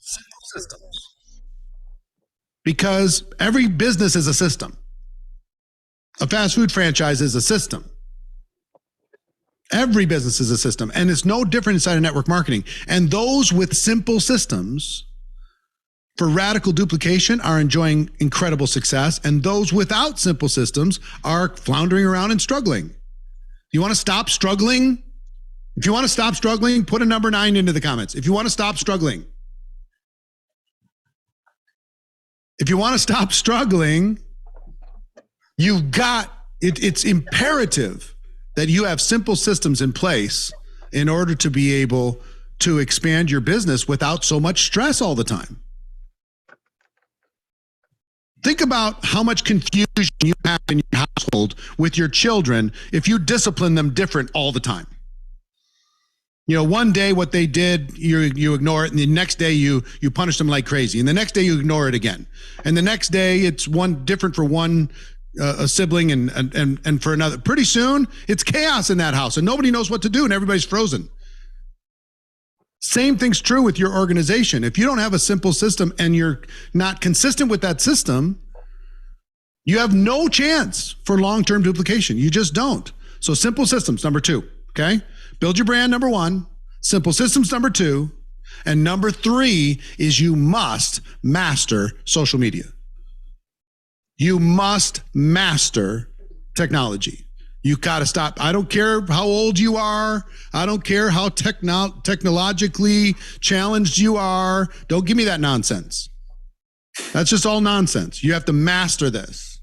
Systems. Because every business is a system. A fast food franchise is a system. Every business is a system, and it's no different inside of network marketing. And those with simple systems for radical duplication are enjoying incredible success, and those without simple systems are floundering around and struggling. You want to stop struggling? If you want to stop struggling, put a number 9 into the comments. If you want to stop struggling. If you want to stop struggling, you've got, it's imperative that you have simple systems in place in order to be able to expand your business without so much stress all the time. Think about how much confusion you have in your household with your children if you discipline them different all the time. You know, one day what they did, you ignore it, and the next day you punish them like crazy, and the next day you ignore it again, and the next day it's one different for one a sibling and for another. Pretty soon it's chaos in that house, and nobody knows what to do, and everybody's frozen. Same thing's true with your organization. If you don't have a simple system and you're not consistent with that system, you have no chance for long-term duplication. You just don't. So simple systems, number 2, okay? Build your brand, number 1. Simple systems, number 2. And number 3 is you must master social media. You must master technology. You got to stop. I don't care how old you are. I don't care how technologically challenged you are. Don't give me that nonsense. That's just all nonsense. You have to master this.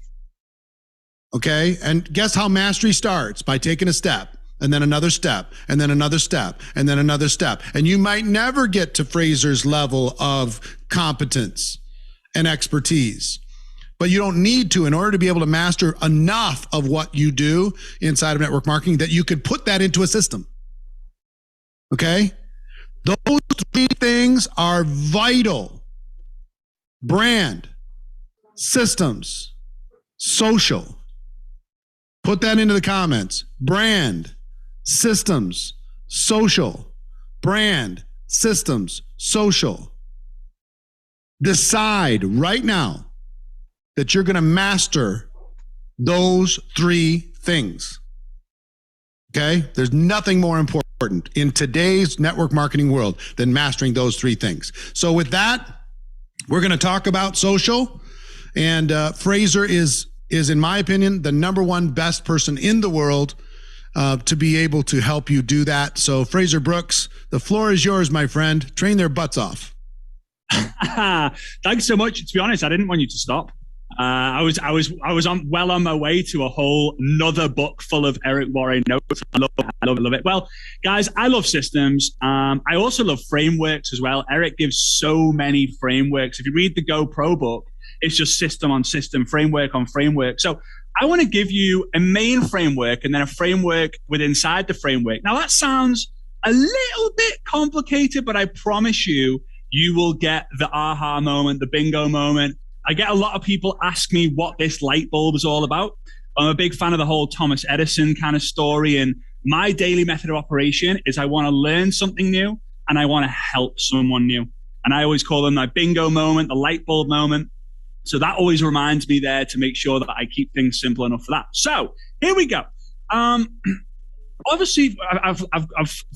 Okay? And guess how mastery starts? By taking a step, and then another step, and then another step, and then another step. And you might never get to Fraser's level of competence and expertise. But you don't need to in order to be able to master enough of what you do inside of network marketing that you could put that into a system. Okay? Those 3 things are vital. Brand, systems, social. Put that into the comments. Brand, systems, social. Brand, systems, social. Decide right now that you're going to master those 3 things. Okay? There's nothing more important in today's network marketing world than mastering those 3 things. So with that, we're going to talk about social. And Fraser is, in my opinion, the number 1 best person in the world to be able to help you do that. So Fraser Brooks, the floor is yours, my friend. Train their butts off. Thanks so much. To be honest, I didn't want you to stop. I was on my way to a whole another book full of Eric Worre notes. I love it. Well, guys, I love systems. I also love frameworks as well. Eric gives so many frameworks. If you read the GoPro book, it's just system on system, framework on framework. So I want to give you a main framework and then a framework inside the framework. Now that sounds a little bit complicated, but I promise you, you will get the aha moment, the bingo moment. I get a lot of people ask me what this light bulb is all about. I'm a big fan of the whole Thomas Edison kind of story. And my daily method of operation is I want to learn something new and I want to help someone new. And I always call them my bingo moment, the light bulb moment. So that always reminds me there to make sure that I keep things simple enough for that. So here we go. Obviously, I've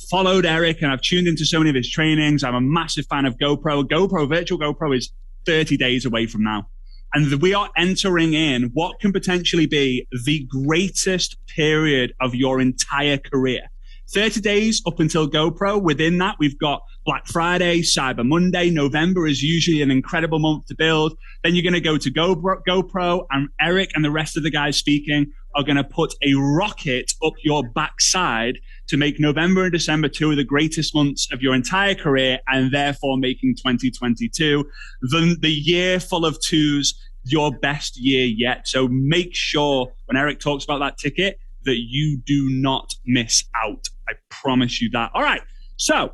followed Eric and I've tuned into so many of his trainings. I'm a massive fan of GoPro. Virtual GoPro is 30 days away from now. And we are entering in what can potentially be the greatest period of your entire career. 30 days up until GoPro. Within that, we've got Black Friday, Cyber Monday. November is usually an incredible month to build. Then you're going to go to GoPro, and Eric and the rest of the guys speaking are going to put a rocket up your backside to make November and December 2 of the greatest months of your entire career, and therefore making 2022 the year full of 2s, your best year yet. So make sure when Eric talks about that ticket that you do not miss out. I promise you that. All right. So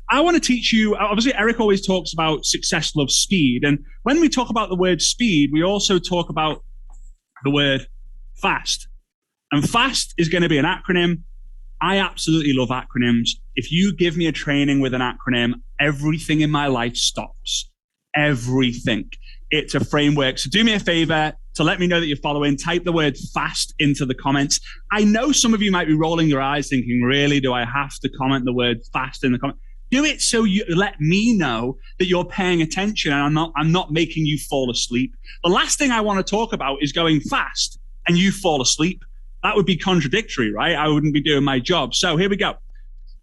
I want to teach you, obviously Eric always talks about success loves speed. And when we talk about the word speed, we also talk about the word fast. And fast is going to be an acronym. I absolutely love acronyms. If you give me a training with an acronym, everything in my life stops. Everything. It's a framework. So do me a favor to let me know that you're following. Type the word fast into the comments. I know some of you might be rolling your eyes thinking, really, do I have to comment the word fast in the comment? Do it so you let me know that you're paying attention and I'm not making you fall asleep. The last thing I want to talk about is going fast and you fall asleep. That would be contradictory, right? I wouldn't be doing my job. So here we go.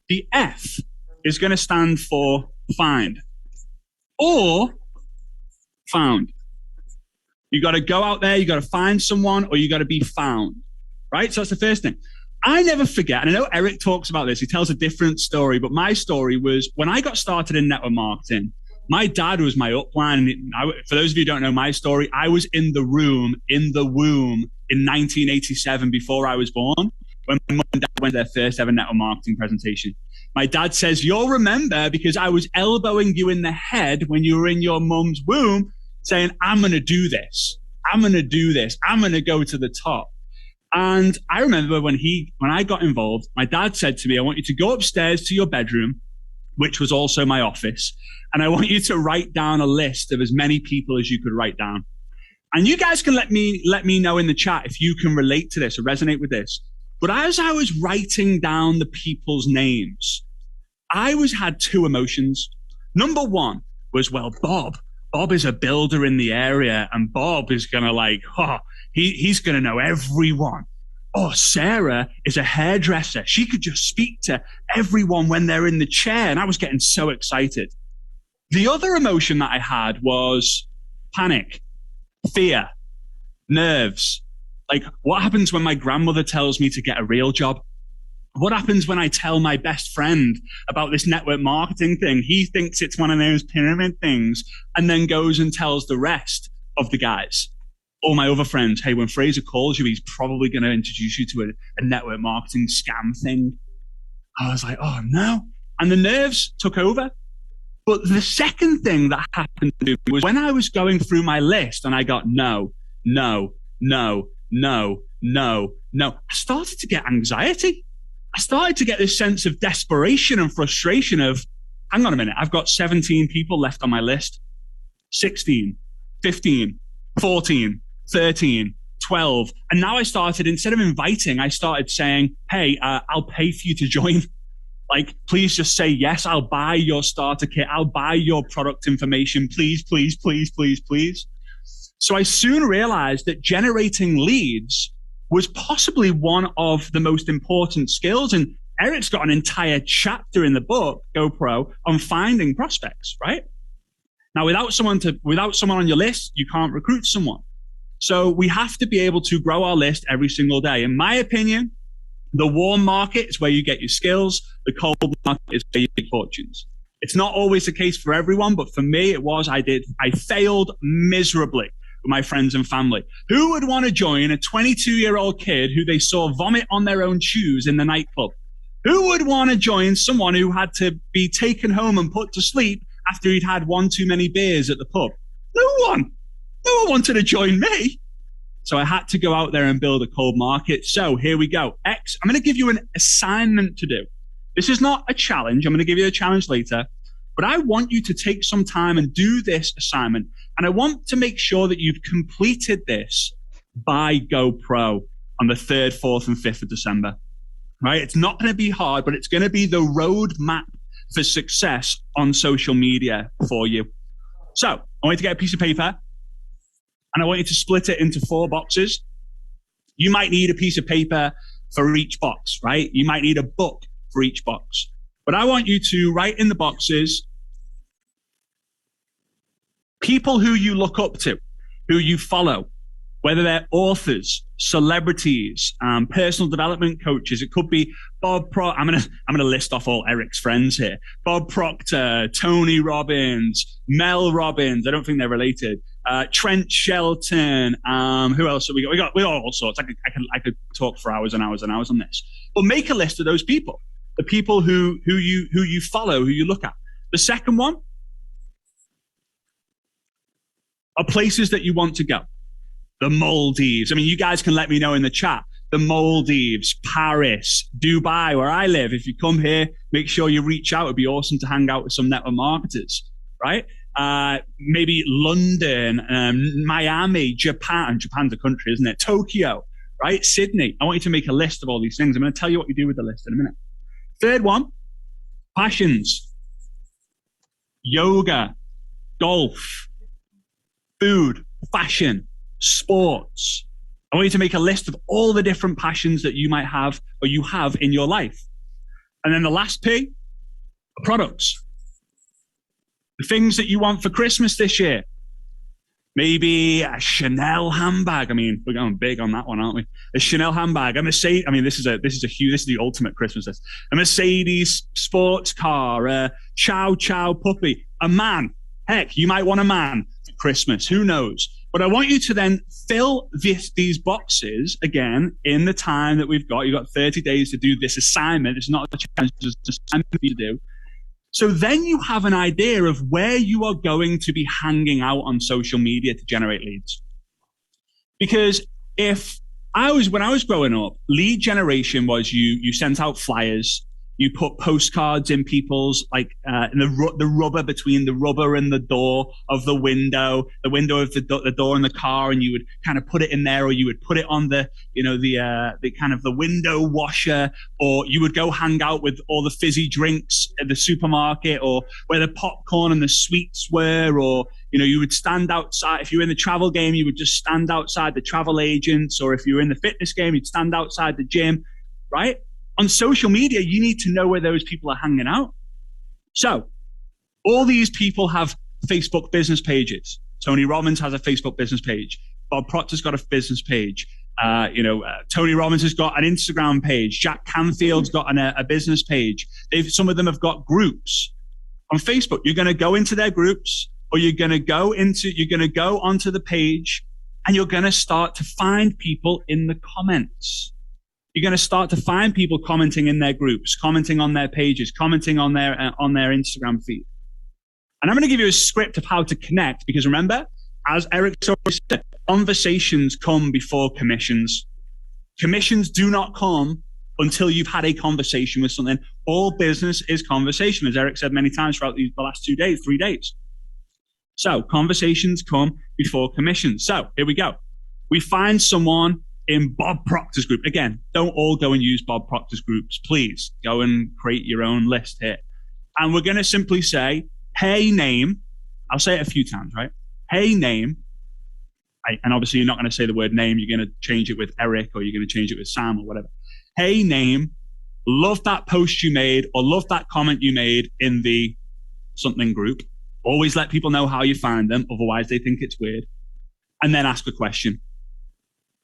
The F is going to stand for find or found. You got to go out there, you got to find someone, or you got to be found, right? So that's the first thing. I never forget, and I know Eric talks about this, he tells a different story, but my story was when I got started in network marketing, my dad was my upline. For those of you who don't know my story, I was in the womb in 1987 before I was born, when my mum and dad went to their first ever network marketing presentation. My dad says, you'll remember because I was elbowing you in the head when you were in your mum's womb saying, I'm going to do this. I'm going to do this. I'm going to go to the top. And I remember when I got involved, my dad said to me, I want you to go upstairs to your bedroom, which was also my office. And I want you to write down a list of as many people as you could write down. And you guys can let me know in the chat if you can relate to this or resonate with this. But as I was writing down the people's names, I had two emotions. Number one was, well, Bob is a builder in the area and Bob is going to he's going to know everyone. Oh, Sarah is a hairdresser. She could just speak to everyone when they're in the chair. And I was getting so excited. The other emotion that I had was panic, fear, nerves. Like, what happens when my grandmother tells me to get a real job? What happens when I tell my best friend about this network marketing thing? He thinks it's one of those pyramid things and then goes and tells the rest of the guys or my other friends, hey, when Fraser calls you, he's probably going to introduce you to a network marketing scam thing. I was like, oh no. And the nerves took over. But the second thing that happened to me was when I was going through my list and I got no. I started to get anxiety. I started to get this sense of desperation and frustration of, hang on a minute, I've got 17 people left on my list, 16, 15, 14, 13, 12. And now I started, instead of inviting, I started saying, hey, I'll pay for you to join. Like, please just say yes, I'll buy your starter kit. I'll buy your product information. Please, please, please, please, please. So I soon realized that generating leads was possibly one of the most important skills. And Eric's got an entire chapter in the book, GoPro, on finding prospects, right? Now, without someone on your list, you can't recruit someone. So we have to be able to grow our list every single day. In my opinion, the warm market is where you get your skills. The cold market is where you get fortunes. It's not always the case for everyone, but for me, it was. I failed miserably with my friends and family. Who would want to join a 22-year-old kid who they saw vomit on their own shoes in the nightclub? Who would want to join someone who had to be taken home and put to sleep after he'd had one too many beers at the pub? No one. No one wanted to join me. So I had to go out there and build a cold market. So here we go. I'm going to give you an assignment to do. This is not a challenge. I'm going to give you a challenge later. But I want you to take some time and do this assignment. And I want to make sure that you've completed this by GoPro on the 3rd, 4th, and 5th of December. Right? It's not going to be hard, but it's going to be the roadmap for success on social media for you. So I want you to get a piece of paper and I want you to split it into 4 boxes. You might need a piece of paper for each box, right? You might need a book for each box. But I want you to write in the boxes people who you look up to, who you follow, whether they're authors, celebrities, personal development coaches. It could be Bob Proctor. I'm gonna list off all Eric's friends here. Bob Proctor, Tony Robbins, Mel Robbins. I don't think they're related. Trent Shelton. Who else have we got? We got all sorts. I could talk for hours and hours and hours on this. But make a list of those people. The people who you follow, who you look at. The second one are places that you want to go. The Maldives. I mean, you guys can let me know in the chat. the Maldives, Paris, Dubai, where I live. If you come here, make sure you reach out. It'd be awesome to hang out with some network marketers, right? Maybe London, Miami, Japan. Japan's a country, isn't it? Tokyo, right? Sydney. I want you to make a list of all these things. I'm going to tell you what you do with the list in a minute. Third one, passions. Yoga, golf, food, fashion, sports. I want you to make a list of all the different passions that you might have or you have in your life. And then the last P, products. The things that you want for Christmas this year. Maybe a Chanel handbag. I mean, we're going big on that one, aren't we? A Chanel handbag, a Mercedes. I mean, this is the ultimate Christmas list. A Mercedes sports car, a Chow Chow puppy, a man. Heck, you might want a man for Christmas. Who knows? But I want you to then fill these boxes again in the time that we've got. You've got 30 days to do this assignment. It's not a challenge, it's just an assignment for you to do. So then you have an idea of where you are going to be hanging out on social media to generate leads. Because when I was growing up, lead generation was you sent out flyers, you put postcards in people's, like, in the rubber between the rubber and the door of the window of the door in the car, and you would kind of put it in there, or you would put it on the kind of the window washer, or you would go hang out with all the fizzy drinks at the supermarket, or where the popcorn and the sweets were, or, you would stand outside. If you were in the travel game, you would just stand outside the travel agents, or if you were in the fitness game, you'd stand outside the gym, right? On social media, you need to know where those people are hanging out. So all these people have Facebook business pages. Tony Robbins has a Facebook business page. Bob Proctor's got a business page. Tony Robbins has got an Instagram page. Jack Canfield's got a business page. Some of them have got groups on Facebook. You're going to go into their groups, or you're going to go onto the page, and you're going to start to find people in the comments. You're going to start to find people commenting in their groups, commenting on their pages, commenting on their Instagram feed. And I'm going to give you a script of how to connect, because remember, as Eric already said, conversations come before commissions. Commissions do not come until you've had a conversation with something. All business is conversation, as Eric said many times throughout the last 3 days. So conversations come before commissions. So here we go. We find someone in Bob Proctor's group. Again, don't all go and use Bob Proctor's groups. Please go and create your own list here. And we're going to simply say, hey, name. I'll say it a few times, right? Hey, name. And obviously you're not going to say the word name. You're going to change it with Eric, or you're going to change it with Sam, or whatever. Hey, name. Love that post you made, or love that comment you made in the something group. Always let people know how you find them. Otherwise they think it's weird. And then ask a question.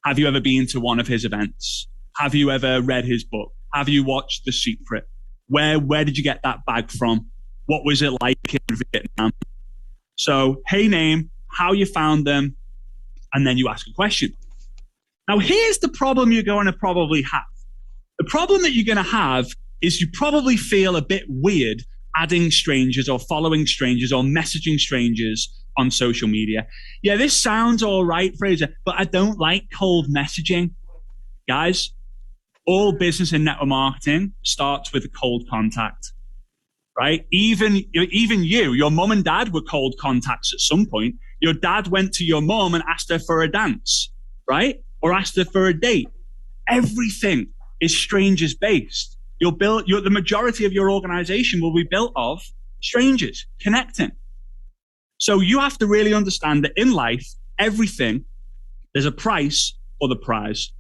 Have you ever been to one of his events? Have you ever read his book? Have you watched The Secret? Where did you get that bag from? What was it like in Vietnam? So, hey, name, how you found them, and then you ask a question. Now, here's the problem you're going to probably have. The problem that you're going to have is you probably feel a bit weird adding strangers, or following strangers, or messaging strangers on social media. Yeah, this sounds all right, Fraser, but I don't like cold messaging. Guys, all business and network marketing starts with a cold contact, right? Even you, your mom and dad were cold contacts at some point. Your dad went to your mom and asked her for a dance, right? Or asked her for a date. Everything is strangers based. The majority of your organization will be built of strangers connecting. So you have to really understand that in life, everything, there's a price or the prize.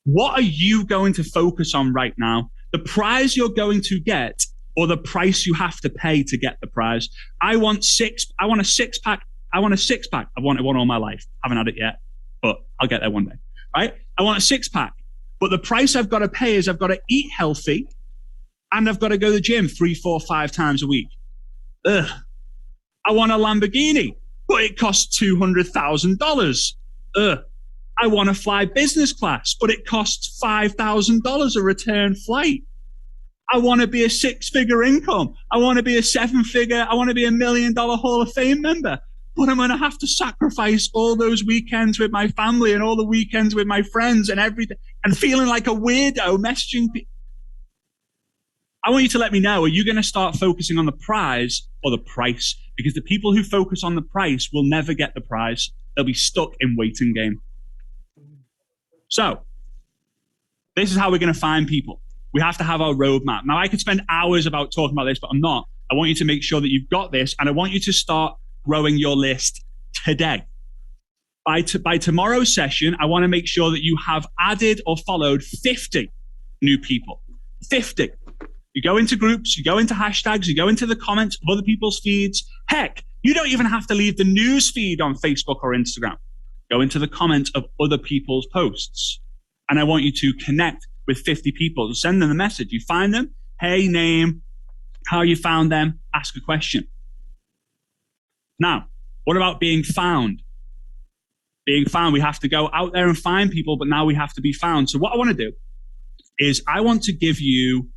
What are you going to focus on right now? The prize you're going to get, or the price you have to pay to get the prize? I want a six pack. I've wanted one all my life. Haven't had it yet, but I'll get there one day, right? I want a 6-pack, but the price I've got to pay is I've got to eat healthy, and I've got to go to the gym 3, 4, 5 times a week. Ugh. I want a Lamborghini, but it costs $200,000. Ugh. I want to fly business class, but it costs $5,000 a return flight. I want to be a 6-figure income. I want to be a 7-figure. I want to be a $1 million Hall of Fame member. But I'm going to have to sacrifice all those weekends with my family and all the weekends with my friends and everything. and feeling like a weirdo messaging people. I want you to let me know, are you going to start focusing on the prize or the price? Because the people who focus on the price will never get the prize. They'll be stuck in waiting game. So this is how we're going to find people. We have to have our roadmap. Now, I could spend hours about talking about this, but I'm not. I want you to make sure that you've got this, and I want you to start growing your list today. By tomorrow's session, I want to make sure that you have added or followed 50 new people. 50. You go into groups, you go into hashtags, you go into the comments of other people's feeds. Heck, you don't even have to leave the news feed on Facebook or Instagram. Go into the comments of other people's posts. And I want you to connect with 50 people. Send them a message. You find them, hey, name, how you found them, ask a question. Now, what about being found? Being found, we have to go out there and find people, but now we have to be found. So what I want to do is I want to give you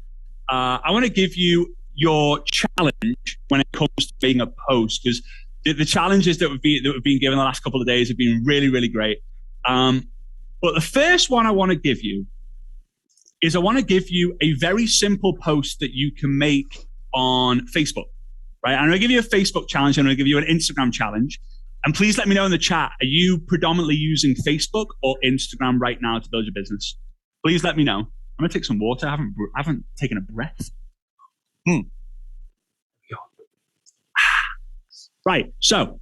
your challenge when it comes to being a post, because the challenges that we've been given the last couple of days have been really, really great. But the first one I want to give you is I want to give you a very simple post that you can make on Facebook, right? I'm going to give you a Facebook challenge. I'm going to give you an Instagram challenge. And please let me know in the chat, are you predominantly using Facebook or Instagram right now to build your business? Please let me know. I'm going to take some water. I haven't taken a breath. Right, so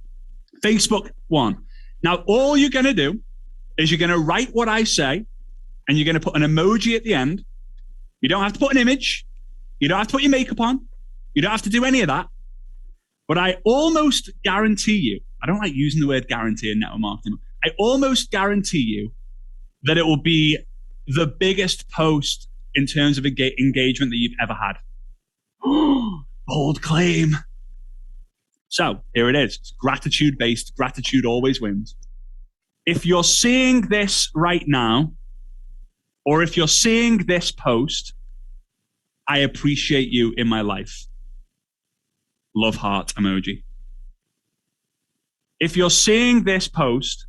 Facebook one. Now, all you're going to do is you're going to write what I say, and you're going to put an emoji at the end. You don't have to put an image. You don't have to put your makeup on. You don't have to do any of that. But I almost guarantee you, I don't like using the word guarantee in network marketing. I almost guarantee you that it will be the biggest post in terms of engagement that you've ever had. Bold claim. So here it is. It's gratitude-based. Gratitude always wins. If you're seeing this right now, or if you're seeing this post, I appreciate you in my life. Love heart emoji. If you're seeing this post,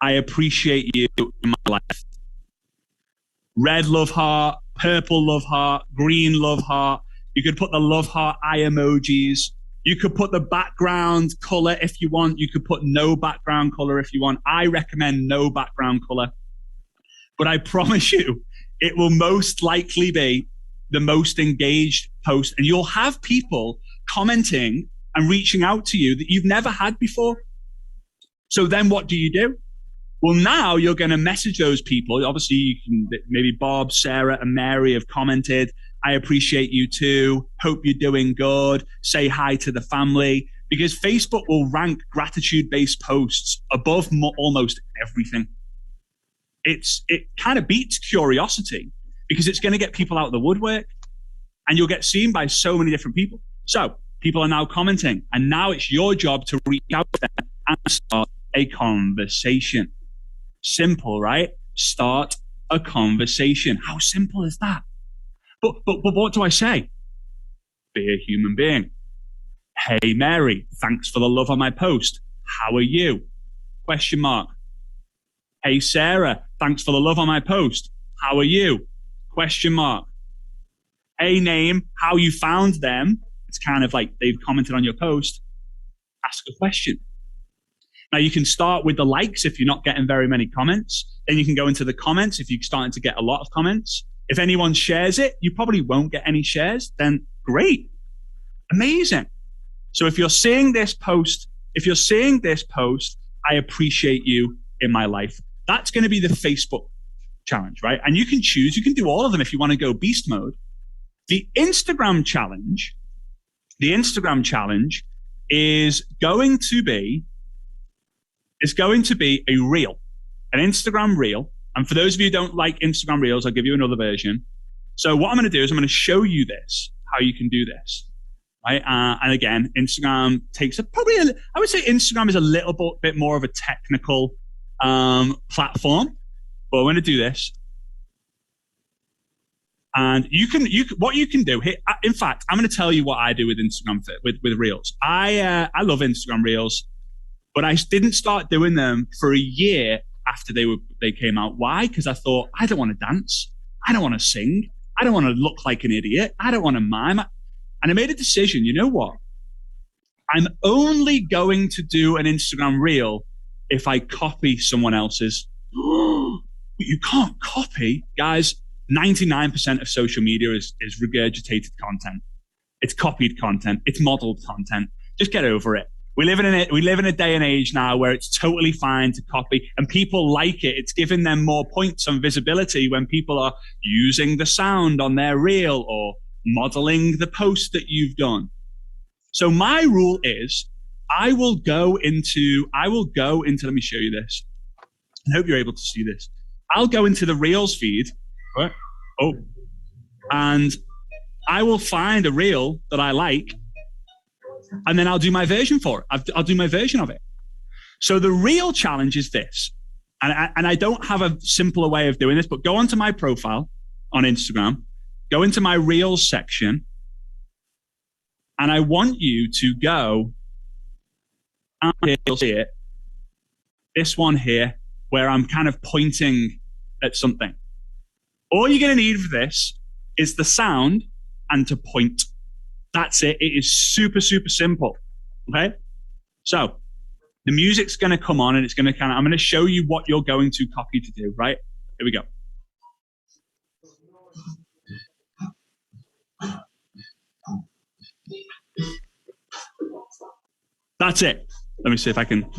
I appreciate you in my life. Red love heart, purple love heart, green love heart. You could put the love heart eye emojis. You could put the background color if you want. You could put no background color if you want. I recommend no background color. But I promise you, it will most likely be the most engaged post. And you'll have people commenting and reaching out to you that you've never had before. So then what do? Well, now you're going to message those people. Obviously, you can, maybe Bob, Sarah, and Mary have commented. I appreciate you too. Hope you're doing good. Say hi to the family, because Facebook will rank gratitude-based posts above almost everything. It kind of beats curiosity because it's going to get people out of the woodwork, and you'll get seen by so many different people. So people are now commenting, and now it's your job to reach out to them and start a conversation. Simple, right? Start a conversation. How simple is that? But what do I say? Be a human being. Hey, Mary, thanks for the love on my post. How are you? Question mark. Hey, Sarah, thanks for the love on my post. How are you? Question mark. Hey, name, how you found them. It's kind of like they've commented on your post. Ask a question. Now, you can start with the likes if you're not getting very many comments. Then you can go into the comments if you're starting to get a lot of comments. If anyone shares it, you probably won't get any shares. Then great. Amazing. So if you're seeing this post, I appreciate you in my life. That's going to be the Facebook challenge, right? And you can choose, you can do all of them if you want to go beast mode. The Instagram challenge is going to be a reel, an Instagram reel. And for those of you who don't like Instagram reels, I'll give you another version. So what I'm going to do is I'm going to show you this, how you can do this, right? And again, Instagram takes I would say Instagram is a little bit more of a technical platform, but I'm going to do this. And what you can do here. In fact, I'm going to tell you what I do with Instagram with reels. I love Instagram reels, but I didn't start doing them for a year after they came out. Why? Because I thought, I don't want to dance. I don't want to sing. I don't want to look like an idiot. I don't want to mime. And I made a decision. You know what? I'm only going to do an Instagram reel if I copy someone else's. You can't copy, guys. 99% of social media is regurgitated content. It's copied content. It's modeled content. Just get over it. We live in a day and age now where it's totally fine to copy, and people like it. It's giving them more points on visibility when people are using the sound on their reel or modeling the post that you've done. So my rule is I will go into, let me show you this. I hope you're able to see this. I'll go into the Reels feed. Right? Oh, and I will find a reel that I like, and then I'll do my version for it. I'll do my version of it. So the real challenge is this, and I don't have a simpler way of doing this, but go onto my profile on Instagram, go into my Reels section, and I want you to go, and you'll see it, this one here, where I'm kind of pointing at something. All you're going to need for this is the sound and to point. That's it. It is super, super simple. Okay. So the music's going to come on and it's going to I'm going to show you what you're going to copy to do, right? Here we go. That's it. Let me see if I can.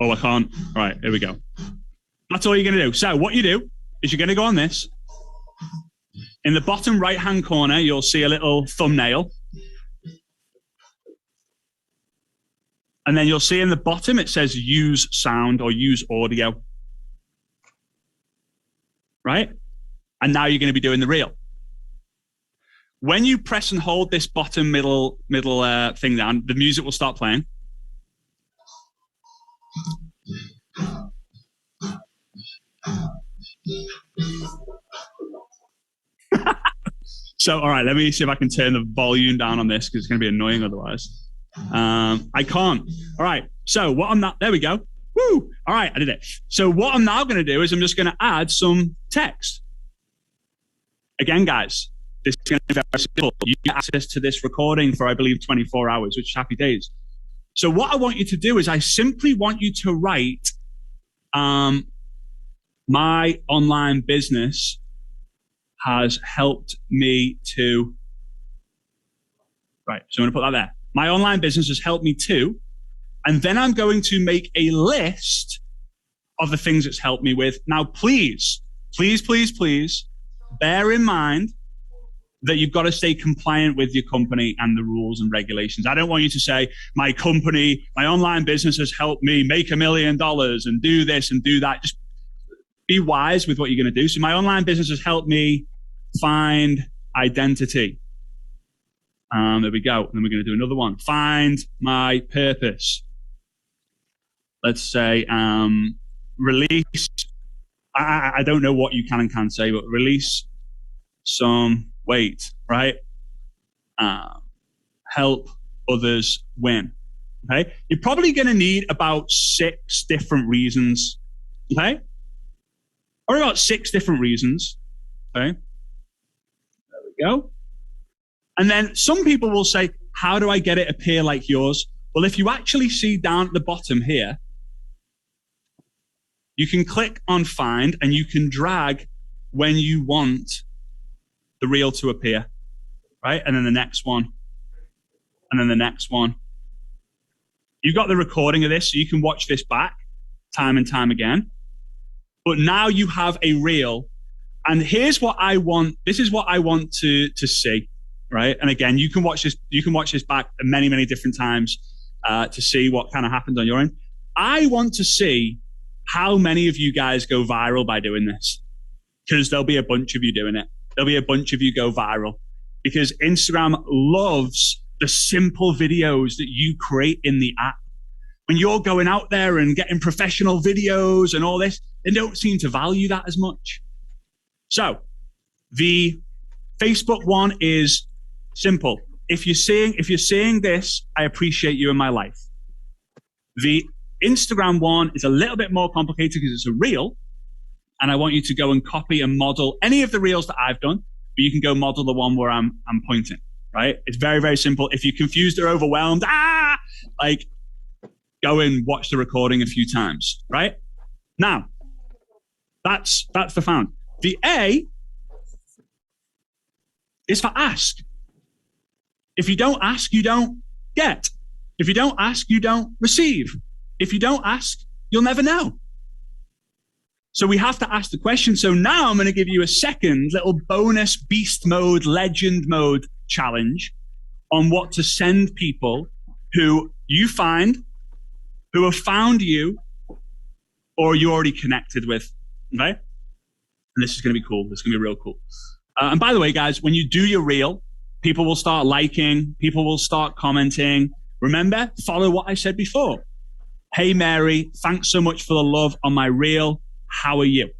Oh, I can't. All right. Here we go. That's all you're going to do. So what you do is you're going to go on this. In the bottom right-hand corner, you'll see a little thumbnail. And then you'll see in the bottom, it says use sound or use audio. Right? And now you're going to be doing the reel. When you press and hold this bottom middle thing down, the music will start playing. So, all right, let me see if I can turn the volume down on this because it's going to be annoying otherwise. I can't. All right. So what I'm not, there we go. Woo. All right. I did it. So what I'm now going to do is I'm just going to add some text. Again, guys, this is going to be very simple. You get access to this recording for, I believe, 24 hours, which is happy days. So what I want you to do is I simply want you to write, my online business has helped me to, right. So I'm going to put that there. My online business has helped me too. And then I'm going to make a list of the things it's helped me with. Now, please, please, please, please bear in mind that you've got to stay compliant with your company and the rules and regulations. I don't want you to say, my company, my online business has helped me make $1 million and do this and do that. Just be wise with what you're going to do. So my online business has helped me find identity. There we go. And then we're going to do another one. Find my purpose. Let's say release. I don't know what you can and can't say, but release some weight, right? Help others win. Okay. You're probably going to need about 6 different reasons. Okay. Or about 6 different reasons. Okay. There we go. And then some people will say, how do I get it appear like yours? Well, if you actually see down at the bottom here, you can click on find and you can drag when you want the reel to appear, right? And then the next one, and then the next one. You've got the recording of this, so you can watch this back time and time again. But now you have a reel, and here's what I want. This is what I want to see. Right. And again, you can watch this back many, many different times to see what kind of happened on your end. I want to see how many of you guys go viral by doing this, because there'll be a bunch of you doing it. There'll be a bunch of you go viral because Instagram loves the simple videos that you create in the app. When you're going out there and getting professional videos and all this, they don't seem to value that as much. So the Facebook one is simple. If you're seeing this, I appreciate you in my life. The Instagram one is a little bit more complicated because it's a reel. And I want you to go and copy and model any of the reels that I've done, but you can go model the one where I'm pointing, right? It's very, very simple. If you're confused or overwhelmed, like go and watch the recording a few times, right? Now, that's the found. The A is for ask. If you don't ask, you don't get. If you don't ask, you don't receive. If you don't ask, you'll never know. So we have to ask the question. So now I'm going to give you a second little bonus beast mode, legend mode challenge on what to send people who you find, who have found you, or you already connected with. Okay? And this is going to be cool. This is going to be real cool. And by the way, guys, when you do your reel, people will start liking, people will start commenting. Remember, follow what I said before. Hey, Mary, thanks so much for the love on my reel. How are you?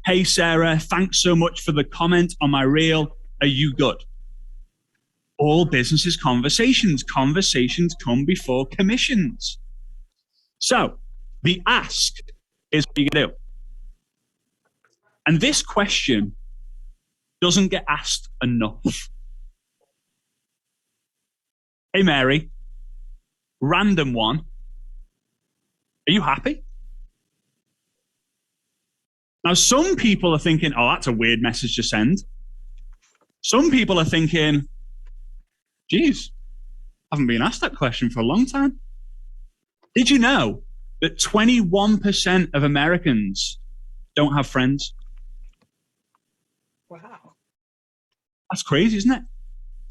Hey, Sarah, thanks so much for the comment on my reel. Are you good? All businesses conversations. Conversations come before commissions. So the ask is what you can do. And this question doesn't get asked enough. Hey, Mary, random one. Are you happy? Now, some people are thinking, oh, that's a weird message to send. Some people are thinking, geez, I haven't been asked that question for a long time. Did you know that 21% of Americans don't have friends? Wow. That's crazy, isn't it?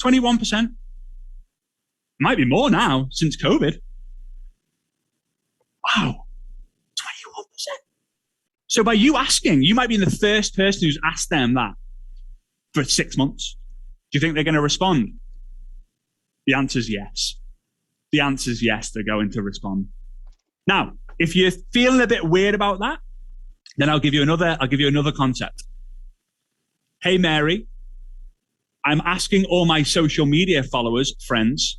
21%. Might be more now since COVID. Wow. 21%. So by you asking, you might be the first person who's asked them that for 6 months. Do you think they're going to respond? The answer is yes. The answer is yes, they're going to respond. Now, if you're feeling a bit weird about that, then I'll give you another concept. Hey, Mary, I'm asking all my social media followers, friends,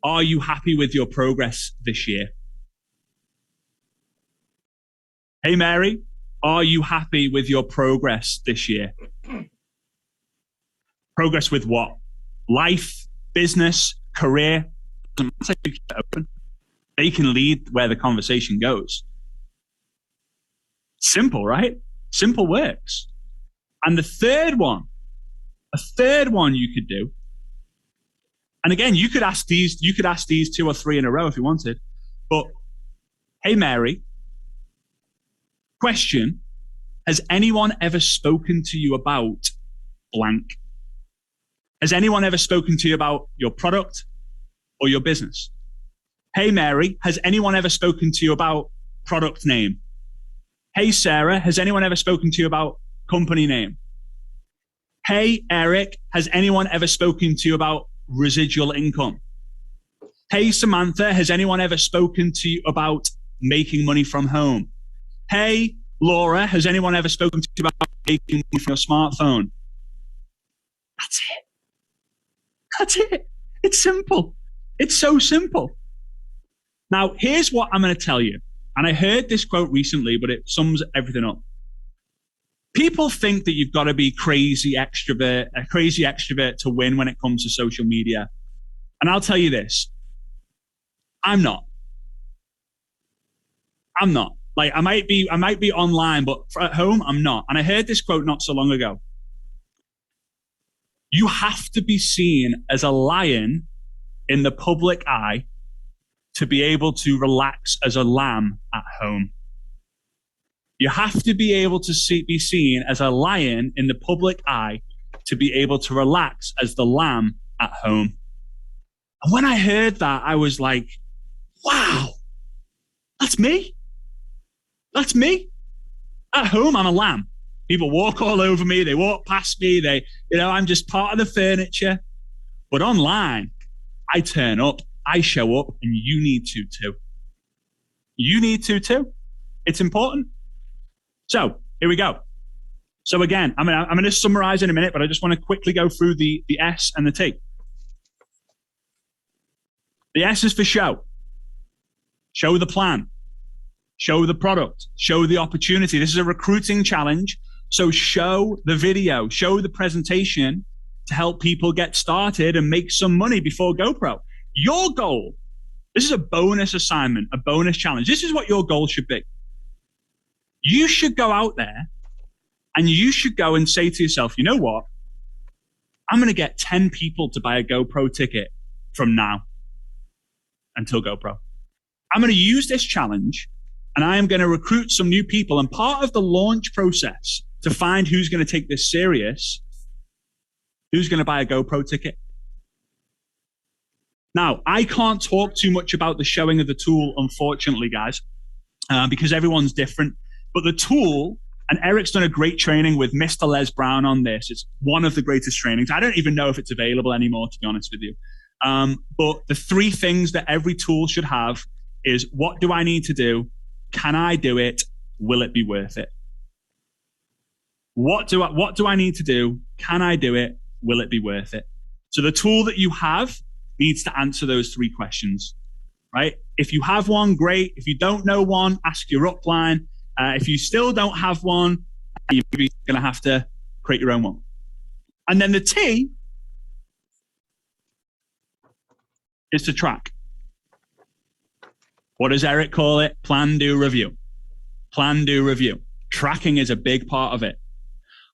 are you happy with your progress this year? Hey, Mary, are you happy with your progress this year? Progress with what? Life, business, career? Doesn't matter if you keep it open. They can lead where the conversation goes. Simple, right? Simple works. And the third one you could do, and again, you could ask these 2 or 3 in a row if you wanted, but hey, Mary, question, has anyone ever spoken to you about blank? Has anyone ever spoken to you about your product or your business? Hey, Mary, has anyone ever spoken to you about product name? Hey, Sarah, has anyone ever spoken to you about company name? Hey, Eric, has anyone ever spoken to you about residual income? Hey, Samantha, has anyone ever spoken to you about making money from home? Hey, Laura, has anyone ever spoken to you about making money from your smartphone? That's it. That's it. It's simple. It's so simple. Now, here's what I'm going to tell you. And I heard this quote recently, but it sums everything up. People think that you've got to be a crazy extrovert to win when it comes to social media. And I'll tell you this. I'm not. Like I might be online, but at home, I'm not. And I heard this quote not so long ago. You have to be seen as a lion in the public eye to be able to relax as a lamb at home. You have to be able to be seen as a lion in the public eye to be able to relax as the lamb at home. And when I heard that, I was like, wow, that's me. That's me. At home, I'm a lamb. People walk all over me. They walk past me. I'm just part of the furniture. But online, I turn up, I show up, and you need to too. You need to too. It's important. So here we go. So again, I'm going to summarize in a minute, but I just want to quickly go through the S and the T. The S is for show. show the plan, show the product, show the opportunity. This is a recruiting challenge. So show the video, show the presentation to help people get started and make some money before GoPro. Your goal, this is a bonus assignment, a bonus challenge. This is what your goal should be. You should go out there and you should go and say to yourself, you know what? I'm going to get 10 people to buy a GoPro ticket from now until GoPro. I'm going to use this challenge and I am going to recruit some new people. And part of the launch process to find who's going to take this serious, who's going to buy a GoPro ticket. Now, I can't talk too much about the showing of the tool, unfortunately, guys, because everyone's different. But the tool, and Eric's done a great training with Mr. Les Brown on this. It's one of the greatest trainings. I don't even know if it's available anymore, to be honest with you. But the three things that every tool should have is, what do I need to do? Can I do it? Will it be worth it? What do I need to do? Can I do it? Will it be worth it? So the tool that you have needs to answer those three questions, right? If you have one, great. If you don't know one, ask your upline. If you still don't have one, you're going to have to create your own one. And then the T is to track. What does Eric call it? Plan, do, review. Plan, do, review. Tracking is a big part of it.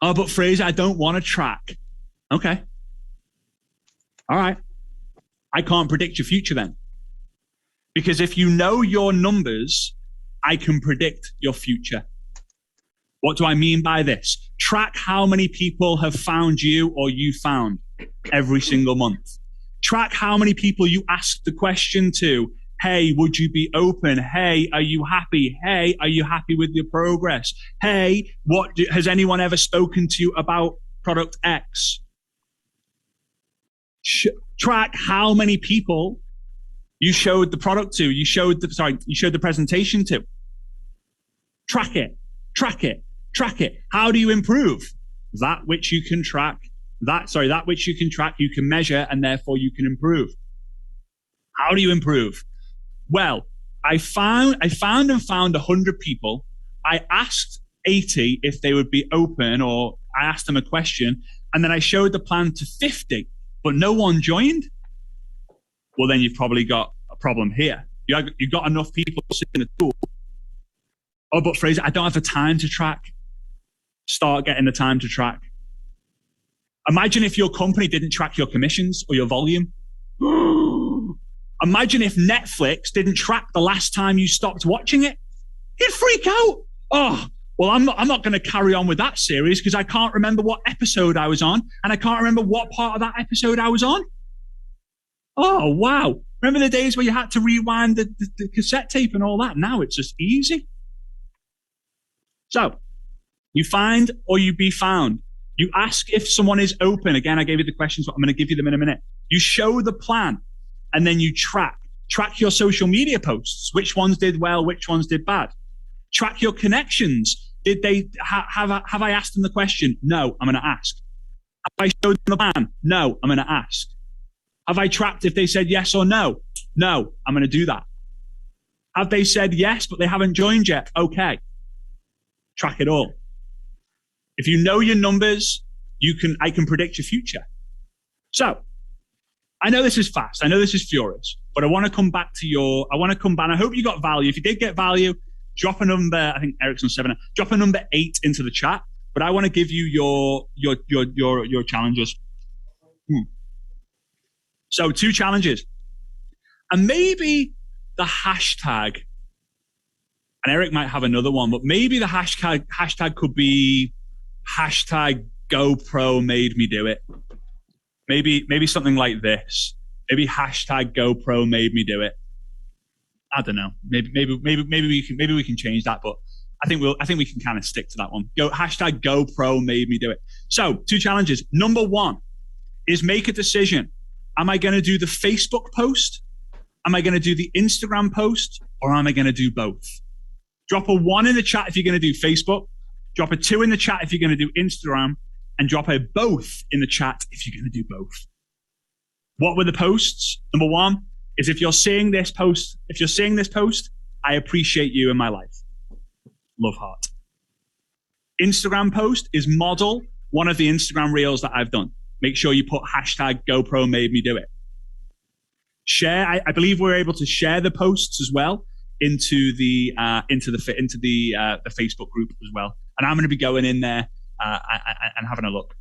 Oh, but Fraser, I don't want to track. Okay. All right. I can't predict your future then. Because if you know your numbers, I can predict your future. What do I mean by this? Track how many people have found you or you found every single month. Track how many people you asked the question to. Hey, would you be open? Hey, are you happy? Hey, are you happy with your progress? Hey, has anyone ever spoken to you about product X? Track how many people you showed the product to, you showed the presentation to. Track it, track it, track it. How do you improve? That which you can track, that which you can track, you can measure, and therefore you can improve. How do you improve? Well, I found 100 people. I asked 80 if they would be open, or I asked them a question, and then I showed the plan to 50, but no one joined. Well, then you've probably got a problem here. You've got enough people sitting in the tool. Oh, but Fraser, I don't have the time to track. Start getting the time to track. Imagine if your company didn't track your commissions or your volume. Imagine if Netflix didn't track the last time you stopped watching it. You'd freak out. Oh, well, I'm not going to carry on with that series because I can't remember what episode I was on, and I can't remember what part of that episode I was on. Oh, wow. Remember the days where you had to rewind the cassette tape and all that? Now it's just easy. So you find or you be found. You ask if someone is open. Again, I gave you the questions, but I'm going to give you them in a minute. You show the plan, and then you track your social media posts. Which ones did well? Which ones did bad? Track your connections. Did they have I asked them the question? No, I'm going to ask. Have I showed them the plan? No, I'm going to ask. Have I tracked if they said yes or no? No, I'm going to do that. Have they said yes, but they haven't joined yet? Okay. Track it all. If you know your numbers, I can predict your future. So I know this is fast. I know this is furious, but I want to come back. I hope you got value. If you did get value, drop a number. I think Eric's on 7. Drop a number 8 into the chat. But I want to give you your challenges. So 2 challenges, and maybe the hashtag. And Eric might have another one, but maybe the hashtag could be hashtag GoPro made me do it. Maybe something like this. Maybe hashtag GoPro made me do it. I don't know. Maybe we can change that, but I think we can kind of stick to that one. Hashtag GoPro made me do it. So 2 challenges. Number 1 is make a decision. Am I going to do the Facebook post? Am I going to do the Instagram post? Or am I going to do both? Drop a 1 in the chat if you're going to do Facebook. Drop a 2 in the chat if you're going to do Instagram. And drop a both in the chat if you're going to do both. What were the posts? Number 1 is if you're seeing this post, I appreciate you in my life. Love heart. Instagram post is model one of the Instagram reels that I've done. Make sure you put hashtag GoPro made me do it. Share. I believe we're able to share the posts as well into the Facebook group as well. And I'm going to be going in there and having a look.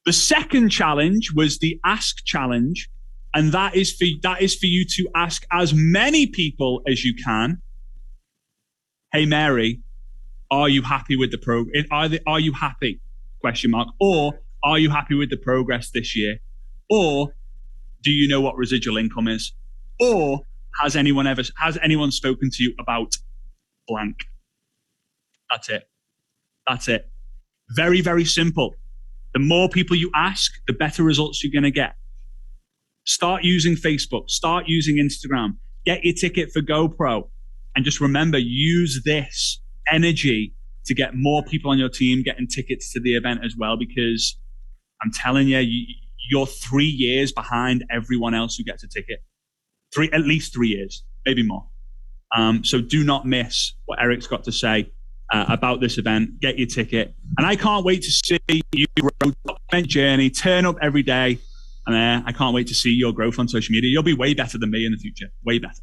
The second challenge was the Ask Challenge, and that is for you to ask as many people as you can. Hey Mary, are you happy with the program? Are you happy? ? Or are you happy with the progress this year? Or do you know what residual income is? Or has anyone spoken to you about blank? That's it. Very, very simple. The more people you ask, the better results you're going to get. Start using Facebook. Start using Instagram. Get your ticket for GoPro. And just remember, use this energy to get more people on your team getting tickets to the event as well, because I'm telling you, you're 3 years behind everyone else who gets a ticket. At least 3 years, maybe more. So do not miss what Eric's got to say about this event. Get your ticket. And I can't wait to see you grow event journey, turn up every day. And I can't wait to see your growth on social media. You'll be way better than me in the future. Way better.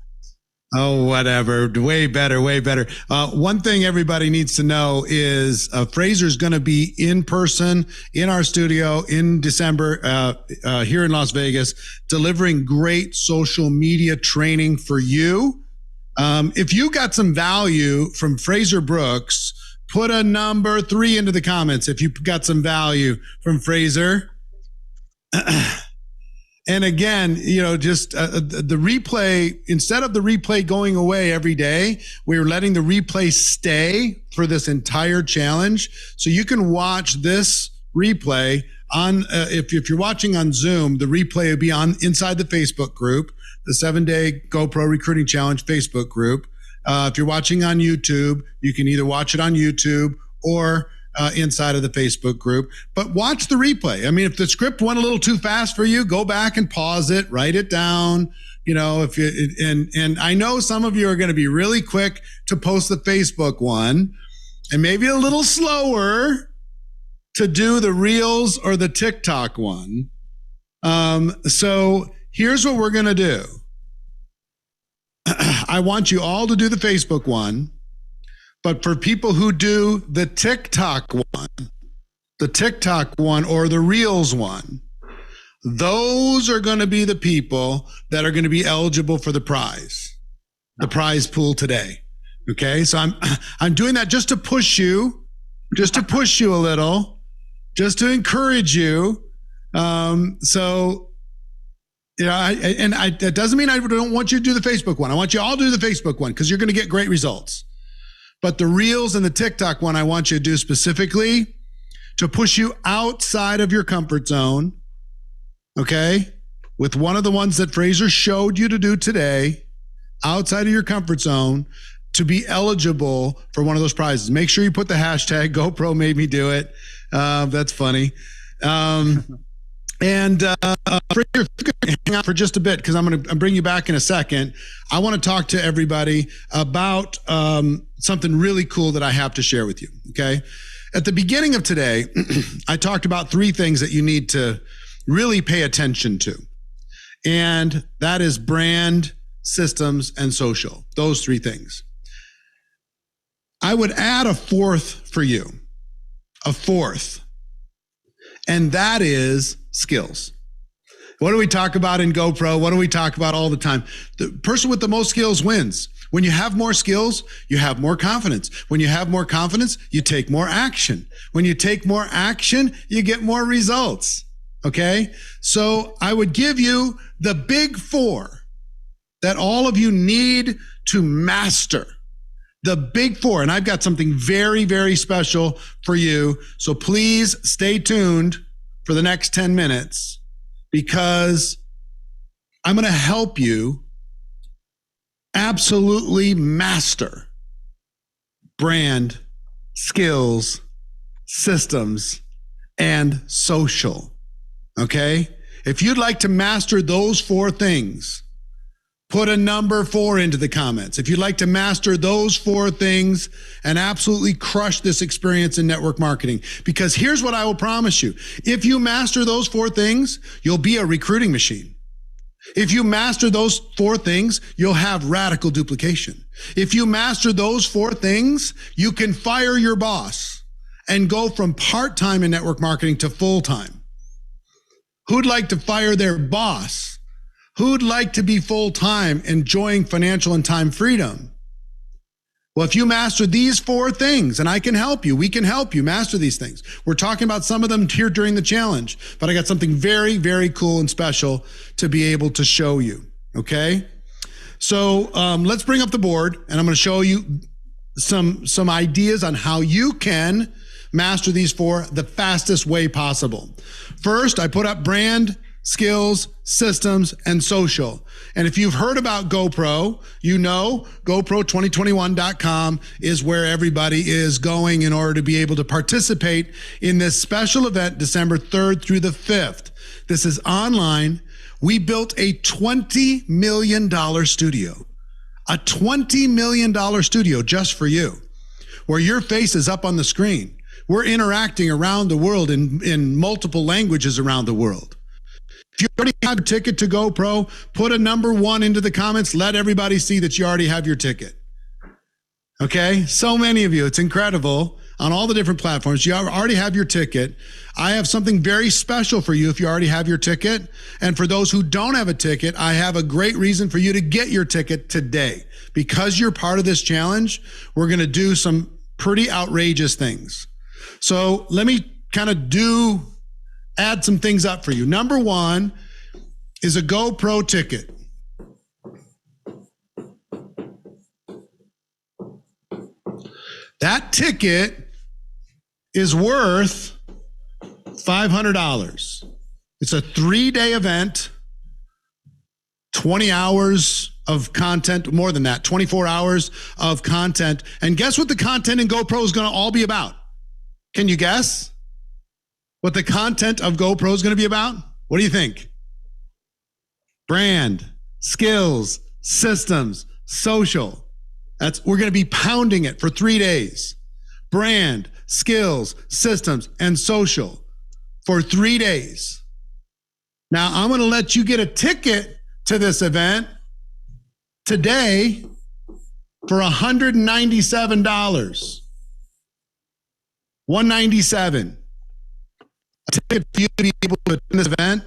Oh, whatever. Way better, way better. One thing everybody needs to know is Fraser's going to be in person in our studio in December here in Las Vegas, delivering great social media training for you. If you got some value from Fraser Brooks, put a number 3 into the comments if you got some value from Fraser. And again, just the replay, instead of the replay going away every day, we're letting the replay stay for this entire challenge. So you can watch this replay on, if you're watching on Zoom, the replay will be on inside the Facebook group, the 7-day GoPro Recruiting Challenge Facebook group. If you're watching on YouTube, you can either watch it on YouTube or inside of the Facebook group, but watch the replay. I mean, if the script went a little too fast for you, go back and pause it, write it down. If you, and I know some of you are going to be really quick to post the Facebook one and maybe a little slower to do the Reels or the TikTok one. So here's what we're going to do. I want you all to do the Facebook one. But for people who do the TikTok one or the Reels one, those are going to be the people that are going to be eligible for the prize pool today. Okay. So I'm doing that just to push you a little, just to encourage you. That doesn't mean I don't want you to do the Facebook one. I want you all to do the Facebook one because you're going to get great results. But the Reels and the TikTok one, I want you to do specifically to push you outside of your comfort zone, okay? With one of the ones that Fraser showed you to do today, outside of your comfort zone, to be eligible for one of those prizes. Make sure you put the hashtag GoPro made me do it. That's funny. Fraser, hang out for just a bit because I'm going to bring you back in a second. I want to talk to everybody about something really cool that I have to share with you. Okay. At the beginning of today, I talked about 3 things that you need to really pay attention to. And that is brand, systems, and social. Those 3 things. I would add a 4th for you. A 4th. And that is skills. What do we talk about in GoPro? What do we talk about all the time? The person with the most skills wins. When you have more skills, you have more confidence. When you have more confidence, you take more action. When you take more action, you get more results. Okay? So I would give you the big 4 that all of you need to master. The big 4. And I've got something very, very special for you. So please stay tuned for the next 10 minutes because I'm going to help you absolutely master brand, skills, systems, and social. Okay? If you'd like to master those 4 things, Put a number 4 into the comments if you'd like to master those 4 things and absolutely crush this experience in network marketing. Because here's what I will promise you. If you master those 4 things, you'll be a recruiting machine. If you master those 4 things, you'll have radical duplication. If you master those 4 things, you can fire your boss and go from part-time in network marketing to full-time. Who'd like to fire their boss? Who'd like to be full-time, enjoying financial and time freedom? Well, if you master these 4 things, and I can help you, we can help you master these things. We're talking about some of them here during the challenge, but I got something very, very cool and special to be able to show you, okay? So let's bring up the board, and I'm going to show you some ideas on how you can master these 4 the fastest way possible. First, I put up brand, skills, systems, and social. And if you've heard about GoPro, you know GoPro2021.com is where everybody is going in order to be able to participate in this special event December 3rd through the 5th. This is online. We built a $20 million studio, a $20 million studio just for you, where your face is up on the screen. We're interacting around the world in multiple languages around the world. If you already have a ticket to GoPro, put a number 1 into the comments. Let everybody see that you already have your ticket. Okay? So many of you. It's incredible. On all the different platforms, you already have your ticket. I have something very special for you if you already have your ticket. And for those who don't have a ticket, I have a great reason for you to get your ticket today. Because you're part of this challenge, we're going to do some pretty outrageous things. So let me kind of add some things up for you. Number 1 is a GoPro ticket. That ticket is worth $500. It's a 3-day event, 20 hours of content, more than that, 24 hours of content. And guess what the content in GoPro is going to all be about? Can you guess what the content of GoPro is going to be about? What do you think? Brand, skills, systems, social. We're going to be pounding it for 3 days. Brand, skills, systems, and social for 3 days. Now, I'm going to let you get a ticket to this event today for $197. $197. A ticket for you to be able to attend this event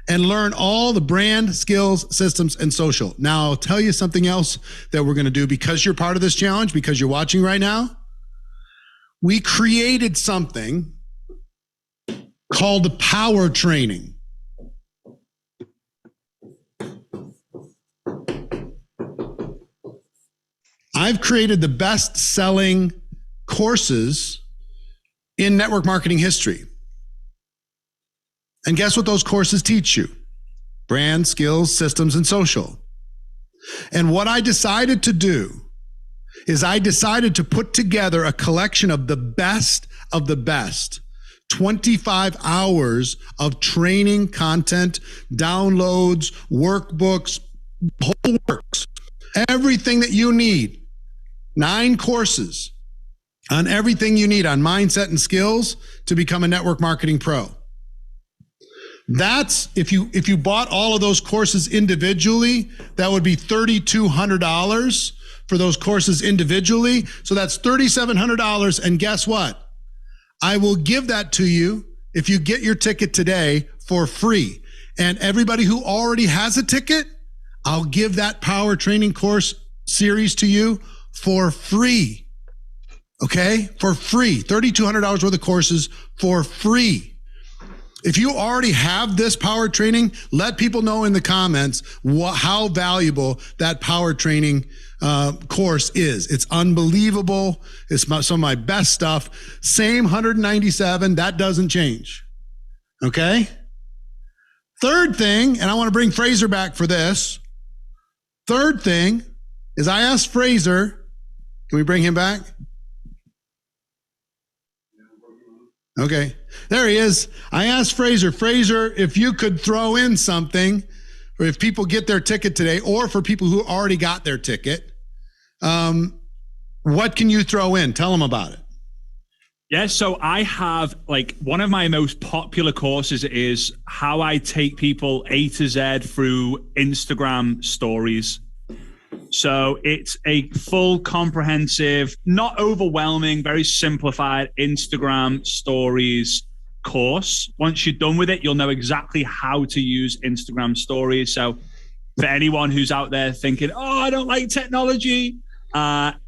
and learn all the brand, skills, systems, and social. Now, I'll tell you something else that we're going to do because you're part of this challenge, because you're watching right now. We created something called power training. I've created the best-selling courses in network marketing history. And guess what those courses teach you? Brand, skills, systems, and social. And what I decided to do is I decided to put together a collection of the best, 25 hours of training content, downloads, workbooks, whole works, everything that you need. 9 courses on everything you need on mindset and skills to become a network marketing pro. That's if you bought all of those courses individually, that would be $3,200 for those courses individually. So that's $3,700. And guess what? I will give that to you if you get your ticket today for free. And everybody who already has a ticket, I'll give that power training course series to you for free. Okay? For free. $3,200 worth of courses for free. If you already have this power training, let people know in the comments how valuable that power training course is. It's unbelievable. It's some of my best stuff. Same 197. That doesn't change. Okay? Third thing, and I want to bring Fraser back for this. Third thing is I asked Fraser, can we bring him back? Okay, there he is. I asked Fraser, if you could throw in something or if people get their ticket today, or for people who already got their ticket, what can you throw in? Tell them about it. Yeah, so I have like one of my most popular courses is how I take people A to Z through Instagram stories. So it's a full, comprehensive, not overwhelming, very simplified Instagram stories course. Once you're done with it, you'll know exactly how to use Instagram stories. So for anyone who's out there thinking, oh, I don't like technology,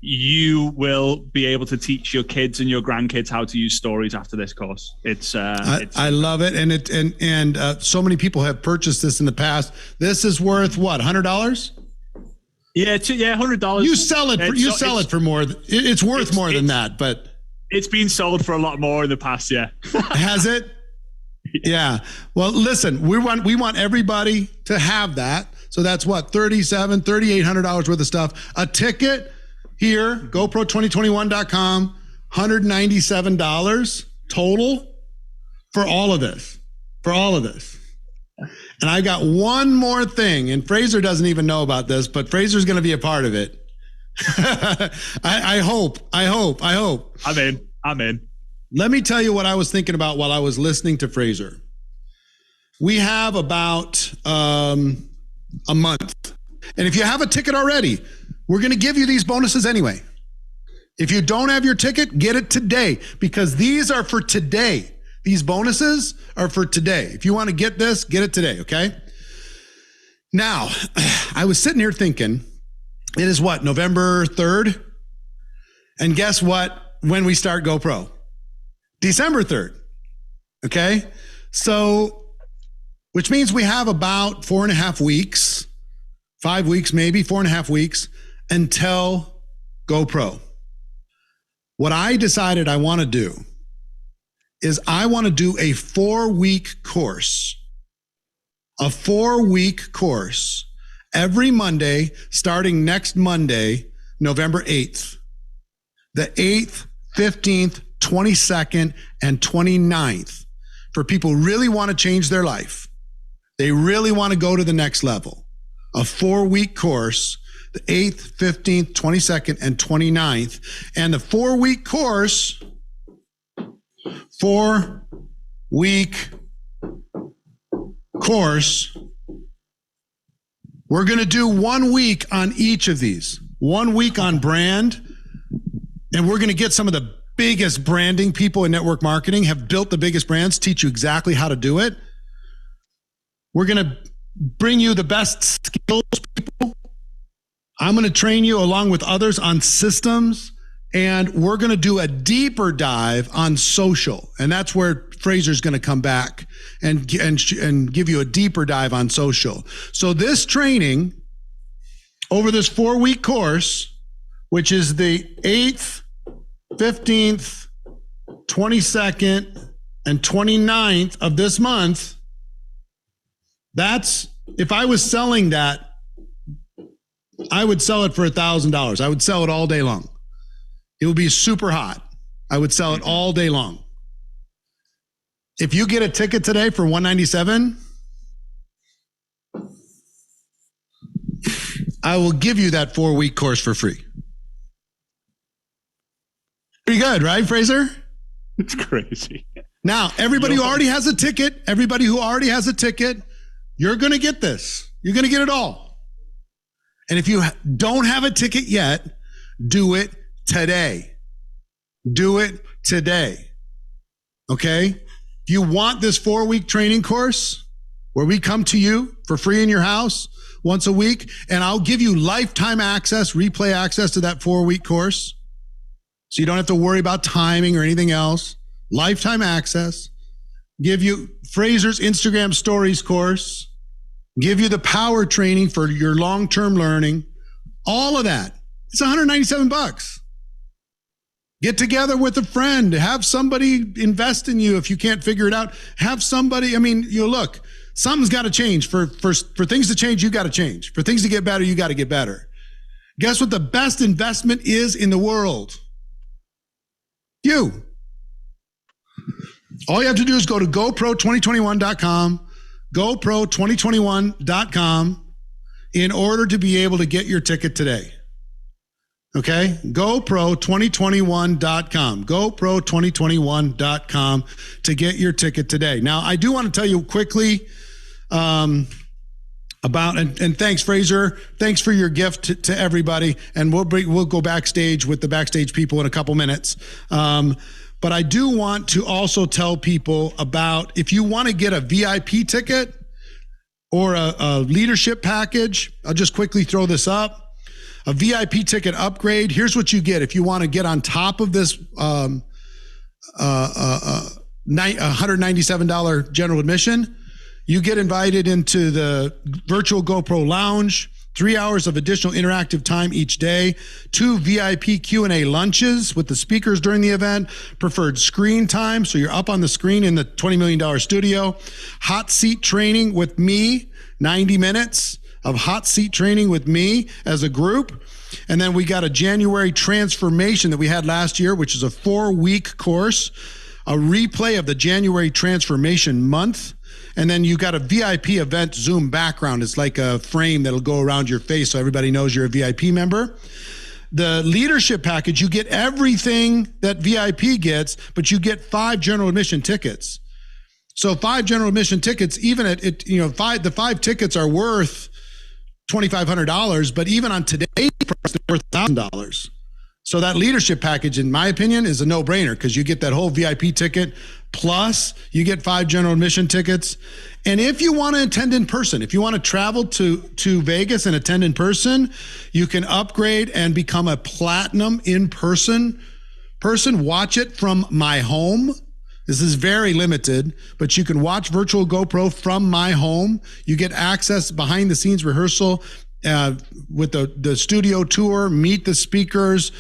you will be able to teach your kids and your grandkids how to use stories after this course. I love it, and so many people have purchased this in the past. This is worth what, $100? Yeah, $100. You sell it. Sell it for more. It's worth more than that, but it's been sold for a lot more in the past. Yeah, has it? Yeah. Well, listen, we want everybody to have that. So that's what, $3,800 worth of stuff. A ticket here, GoPro2021.com, $197 total for all of this. And I got one more thing, and Fraser doesn't even know about this, but Fraser's going to be a part of it. I hope. I'm in. Let me tell you what I was thinking about while I was listening to Fraser. We have about a month. And if you have a ticket already, we're going to give you these bonuses anyway. If you don't have your ticket, get it today, because these are for today. These bonuses are for today. If you want to get this, get it today, okay? Now, I was sitting here thinking, it is what, November 3rd? And guess what, when we start GoPro? December 3rd, okay? So, which means we have about 4.5 weeks, 5 weeks maybe, 4.5 weeks until GoPro. What I decided I want to do is I want to do a 4-week course. A 4-week course every Monday, starting next Monday, November 8th. The 8th, 15th, 22nd, and 29th for people who really want to change their life. They really want to go to the next level. A 4-week course, the 8th, 15th, 22nd, and 29th. And the 4-week course, 4-week course, we're going to do 1 week on each of these. 1 week on brand, and we're going to get some of the biggest branding people in network marketing, have built the biggest brands, teach you exactly how to do it. We're going to bring you the best skills people. I'm going to train you along with others on systems. And we're going to do a deeper dive on social. And that's where Fraser's going to come back and give you a deeper dive on social. So this training over this 4-week course, which is the 8th, 15th, 22nd, and 29th of this month, that's, if I was selling that, I would sell it for $1,000. I would sell it all day long. It would be super hot. I would sell it all day long. If you get a ticket today for $197, I will give you that 4-week course for free. Pretty good, right, Fraser? It's crazy. Now, everybody who already has a ticket, you're going to get this. You're going to get it all. And if you don't have a ticket yet, do it today. Do it today. Okay? If you want this 4-week training course where we come to you for free in your house once a week, and I'll give you lifetime access, replay access to that 4-week course, so you don't have to worry about timing or anything else. Lifetime access. Give you Fraser's Instagram Stories course. Give you the power training for your long-term learning. All of that. It's $197. Get together with a friend. Have somebody invest in you if you can't figure it out. Have somebody, look, something's got to change. For things to change, you got to change. For things to get better, you got to get better. Guess what the best investment is in the world? You. All you have to do is go to GoPro2021.com, GoPro2021.com in order to be able to get your ticket today. Okay? GoPro2021.com. GoPro2021.com to get your ticket today. Now, I do want to tell you quickly about, and thanks, Fraser. Thanks for your gift to everybody. And we'll go backstage with the backstage people in a couple minutes. But I do want to also tell people about, if you want to get a VIP ticket or a leadership package, I'll just quickly throw this up. A VIP ticket upgrade. Here's what you get if you want to get on top of this $197 general admission. You get invited into the virtual GoPro lounge, 3 hours of additional interactive time each day, 2 VIP Q&A lunches with the speakers during the event, preferred screen time, so you're up on the screen in the $20 million studio, hot seat training with me, 90 minutes of hot seat training with me as a group. And then we got a January transformation that we had last year, which is a 4-week course, a replay of the January transformation month. And then you got a VIP event Zoom background. It's like a frame that'll go around your face so everybody knows you're a VIP member. The leadership package, you get everything that VIP gets, but you get 5 general admission tickets. So 5 general admission tickets, even at it, the 5 tickets are worth $2,500, but even on today's price, they're worth $1,000. So that leadership package, in my opinion, is a no-brainer because you get that whole VIP ticket, plus you get 5 general admission tickets. And if you want to attend in person, if you want to travel to Vegas and attend in person, you can upgrade and become a platinum in-person person. Watch it from my home. This is very limited, but you can watch virtual GoPro from my home. You get access behind the scenes rehearsal with the studio tour, meet the speakers.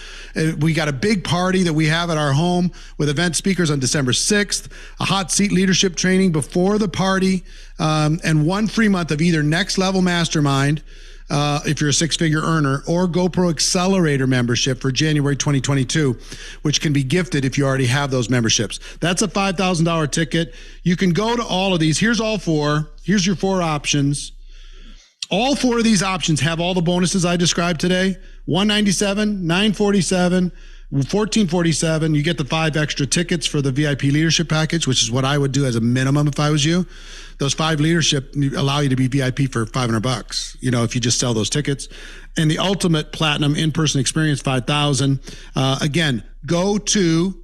We got a big party that we have at our home with event speakers on December 6th, a hot seat leadership training before the party, and 1 free month of either Next Level Mastermind, if you're a 6-figure earner, or GoPro Accelerator membership for January 2022, which can be gifted if you already have those memberships. That's a $5,000 ticket. You can go to all of these. Here's all 4. Here's your 4 options. All 4 of these options have all the bonuses I described today. $197, $947, $1,447. You get the 5 extra tickets for the VIP leadership package, which is what I would do as a minimum if I was you. Those 5 leadership allow you to be VIP for $500, if you just sell those tickets. And the ultimate platinum in-person experience, $5,000. Again, go to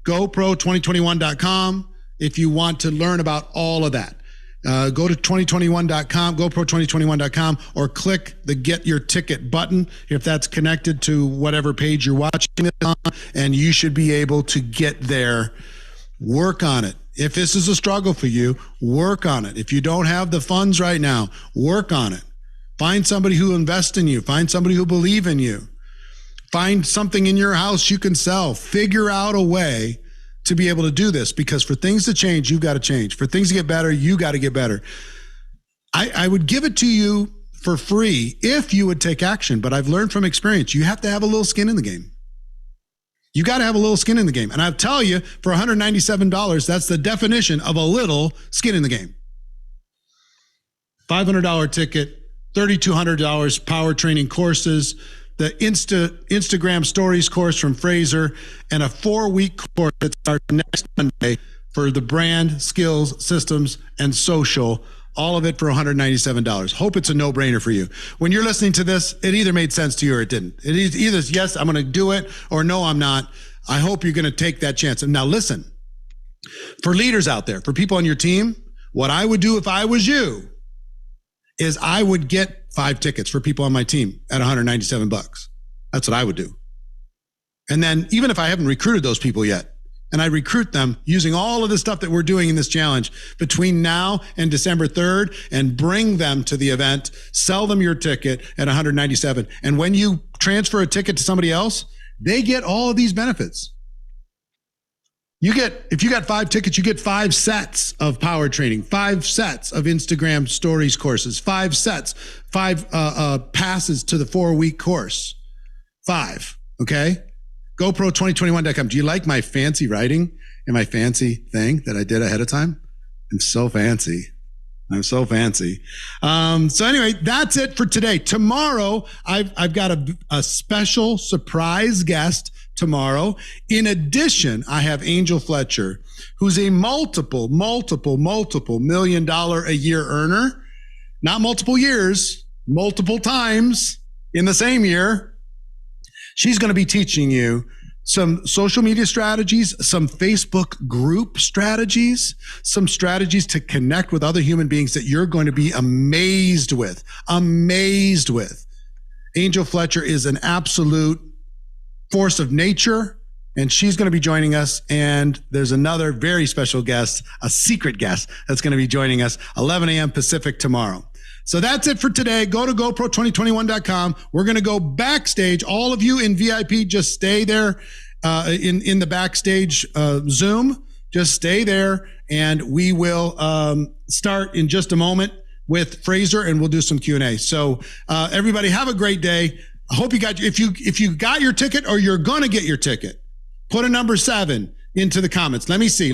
GoPro2021.com if you want to learn about all of that. Go to 2021.com, GoPro2021.com, or click the Get Your Ticket button if that's connected to whatever page you're watching it on, and you should be able to get there. Work on it. If this is a struggle for you, work on it. If you don't have the funds right now, work on it. Find somebody who invests in you. Find somebody who believes in you. Find something in your house you can sell. Figure out a way to be able to do this, because for things to change, you've got to change. For things to get better, you got to get better. I would give it to you for free if you would take action, but I've learned from experience, you have to have a little skin in the game. You got to have a little skin in the game. And I'll tell you, for $197, that's the definition of a little skin in the game. $500 ticket, $3,200 power training courses, the Instagram stories course from Fraser, and a 4-week course that starts next Monday for the brand, skills, systems, and social. All of it for $197. Hope it's a no-brainer for you. When you're listening to this, it either made sense to you or it didn't. It is either yes, I'm going to do it, or no, I'm not. I hope you're going to take that chance. And now listen, for leaders out there, for people on your team, what I would do if I was you is I would get 5 tickets for people on my team at $197. That's what I would do. And then even if I haven't recruited those people yet, and I recruit them using all of the stuff that we're doing in this challenge between now and December 3rd, and bring them to the event, sell them your ticket at $197. And when you transfer a ticket to somebody else, they get all of these benefits. If you got 5 tickets, you get 5 sets of power training, 5 sets of Instagram stories courses, 5 sets, 5 passes to the 4-week course. 5, okay? GoPro2021.com. Do you like my fancy writing and my fancy thing that I did ahead of time? I'm so fancy. I'm so fancy. So anyway, that's it for today. Tomorrow, I've got a special surprise guest tomorrow. In addition, I have Angel Fletcher, who's a multiple $1 million a year earner. Not multiple years, multiple times in the same year. She's going to be teaching you some social media strategies, some Facebook group strategies, some strategies to connect with other human beings that you're going to be amazed with. Amazed with. Angel Fletcher is an absolute force of nature, and she's going to be joining us. And there's another very special guest, a secret guest, that's going to be joining us 11 a.m. Pacific tomorrow. So that's it for today. Go to GoPro2021.com. We're going to go backstage. All of you in VIP, just stay there in the backstage Zoom. Just stay there, and we will start in just a moment with Fraser, and we'll do some Q&A. So everybody, have a great day. I hope you got, if you got your ticket or you're going to get your ticket, put a number 7 into the comments. Let me see.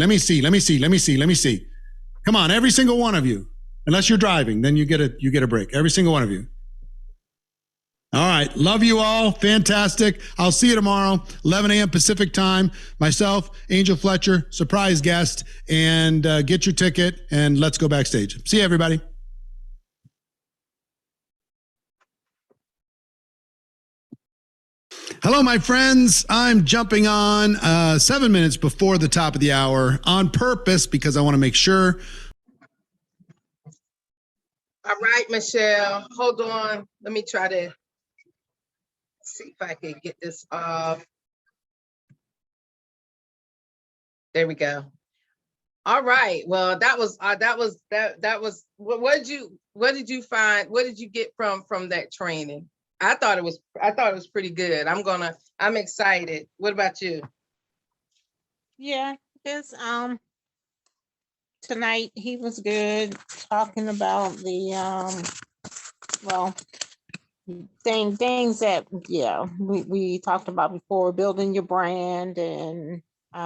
Come on, every single one of you. Unless you're driving, then you get a break. Every single one of you. All right. Love you all. Fantastic. I'll see you tomorrow, 11 a.m. Pacific time. Myself, Angel Fletcher, surprise guest, and get your ticket and let's go backstage. See you, everybody. Hello, my friends. I'm jumping on 7 minutes before the top of the hour on purpose because I want to make sure. All right, Michelle, hold on. Let me try to see if I can get this off. There we go. All right. Well, that was what did you find? What did you get from that training? I thought it was pretty good. I'm excited. What about you? Yeah, it's tonight he was good talking about the things that we talked about before, building your brand and